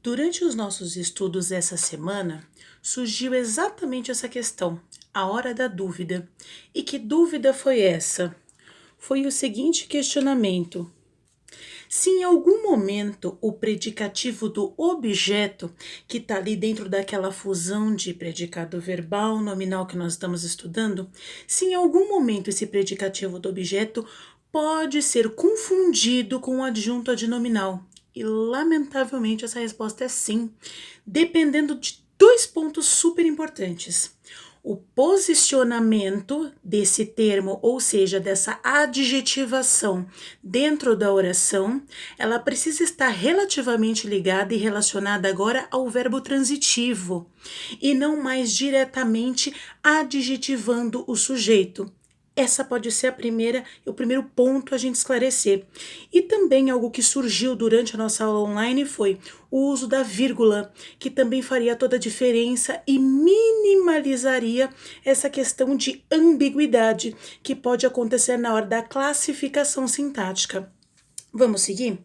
Durante os nossos estudos essa semana, surgiu exatamente essa questão, a hora da dúvida. E que dúvida foi essa? Foi o seguinte questionamento: se em algum momento o predicativo do objeto, que está ali dentro daquela fusão de predicado verbal, nominal que nós estamos estudando, se em algum momento esse predicativo do objeto pode ser confundido com o adjunto adnominal. E lamentavelmente essa resposta é sim, dependendo de dois pontos super importantes: o posicionamento desse termo, ou seja, dessa adjetivação dentro da oração, ela precisa estar relativamente ligada e relacionada agora ao verbo transitivo, e não mais diretamente adjetivando o sujeito. Essa pode ser o primeiro ponto a gente esclarecer. E também algo que surgiu durante a nossa aula online foi o uso da vírgula, que também faria toda a diferença e minimalizaria essa questão de ambiguidade que pode acontecer na hora da classificação sintática. Vamos seguir?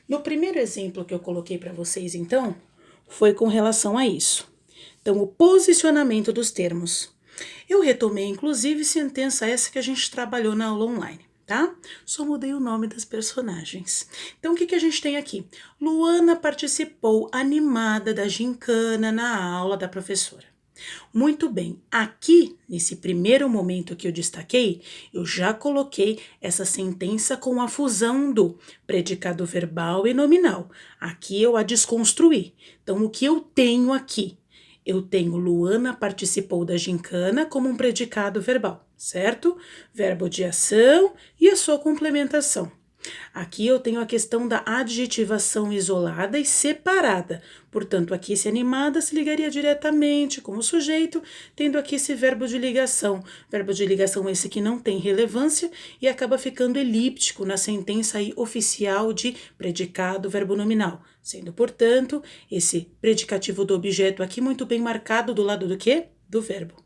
No primeiro exemplo que eu coloquei para vocês, então, foi com relação a isso. Então, o posicionamento dos termos. Eu retomei, inclusive, sentença essa que a gente trabalhou na aula online, tá? Só mudei o nome das personagens. Então, o que a gente tem aqui? Luana participou animada da gincana na aula da professora. Muito bem, aqui, nesse primeiro momento que eu destaquei, eu já coloquei essa sentença com a fusão do predicado verbal e nominal. Aqui eu a desconstruí. Então, o que eu tenho aqui? Eu tenho Luana participou da gincana como um predicado verbal, certo? Verbo de ação e a sua complementação. Aqui eu tenho a questão da adjetivação isolada e separada. Portanto, aqui se animada se ligaria diretamente com o sujeito, tendo aqui esse verbo de ligação. Verbo de ligação esse que não tem relevância e acaba ficando elíptico na sentença aí oficial de predicado verbo nominal. Sendo, portanto, esse predicativo do objeto aqui muito bem marcado do lado do quê? Do verbo.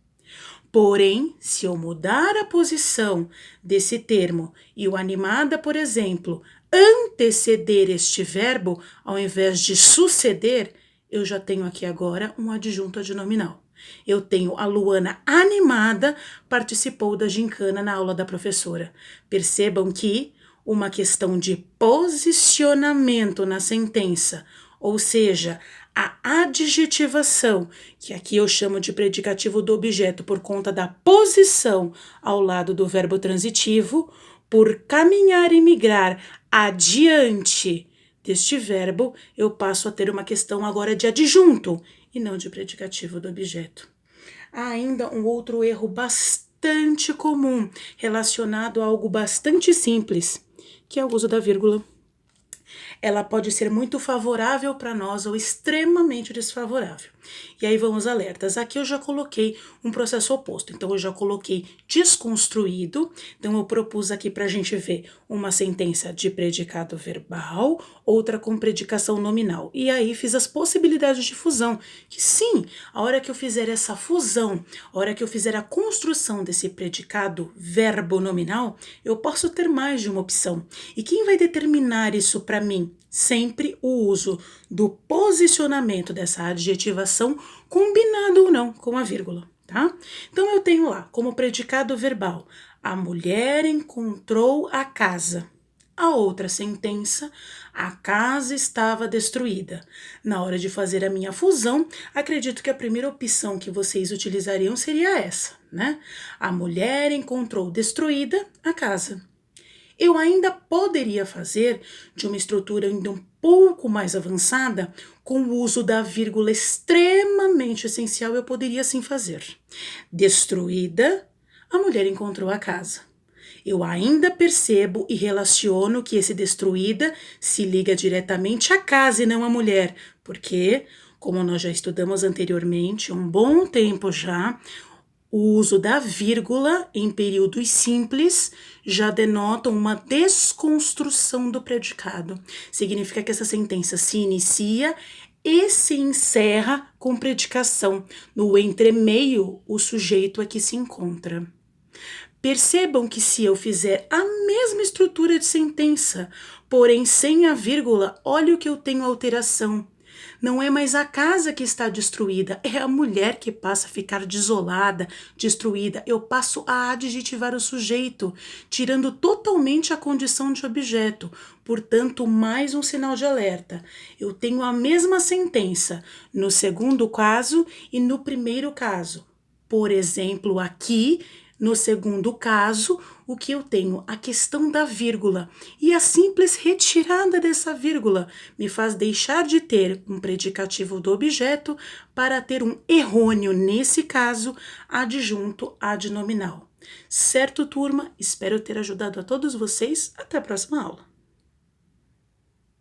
Porém, se eu mudar a posição desse termo e o animada, por exemplo, anteceder este verbo, ao invés de suceder, eu já tenho aqui agora um adjunto adnominal. Eu tenho a Luana animada participou da gincana na aula da professora. Percebam que uma questão de posicionamento na sentença, ou seja, a adjetivação, que aqui eu chamo de predicativo do objeto por conta da posição ao lado do verbo transitivo, por caminhar e migrar adiante deste verbo, eu passo a ter uma questão agora de adjunto e não de predicativo do objeto. Há ainda um outro erro bastante comum relacionado a algo bastante simples, que é o uso da vírgula. Ela pode ser muito favorável para nós ou extremamente desfavorável. E aí vamos alertas. Aqui eu já coloquei um processo oposto. Então eu já coloquei desconstruído. Então eu propus aqui para a gente ver uma sentença de predicado verbal, outra com predicação nominal. E aí fiz as possibilidades de fusão. Que sim, a hora que eu fizer essa fusão, a hora que eu fizer a construção desse predicado verbo nominal, eu posso ter mais de uma opção. E quem vai determinar isso para mim? Sempre o uso do posicionamento dessa adjetivação, combinado ou não com a vírgula, tá? Então eu tenho lá como predicado verbal: a mulher encontrou a casa. A outra sentença: a casa estava destruída. Na hora de fazer a minha fusão, acredito que a primeira opção que vocês utilizariam seria essa, né? A mulher encontrou destruída a casa. Eu ainda poderia fazer de uma estrutura ainda um pouco mais avançada, com o uso da vírgula extremamente essencial, eu poderia sim fazer. Destruída, a mulher encontrou a casa. Eu ainda percebo e relaciono que esse destruída se liga diretamente à casa e não à mulher, porque, como nós já estudamos anteriormente, um bom tempo já, o uso da vírgula em períodos simples já denota uma desconstrução do predicado. Significa que essa sentença se inicia e se encerra com predicação. No entremeio, o sujeito é que se encontra. Percebam que se eu fizer a mesma estrutura de sentença, porém sem a vírgula, olha o que eu tenho alteração. Não é mais a casa que está destruída, é a mulher que passa a ficar desolada, destruída. Eu passo a adjetivar o sujeito, tirando totalmente a condição de objeto. Portanto, mais um sinal de alerta. Eu tenho a mesma sentença no segundo caso e no primeiro caso. Por exemplo, aqui, no segundo caso, o que eu tenho? A questão da vírgula. E a simples retirada dessa vírgula me faz deixar de ter um predicativo do objeto para ter um errôneo, nesse caso, adjunto adnominal. Certo, turma? Espero ter ajudado a todos vocês. Até a próxima aula.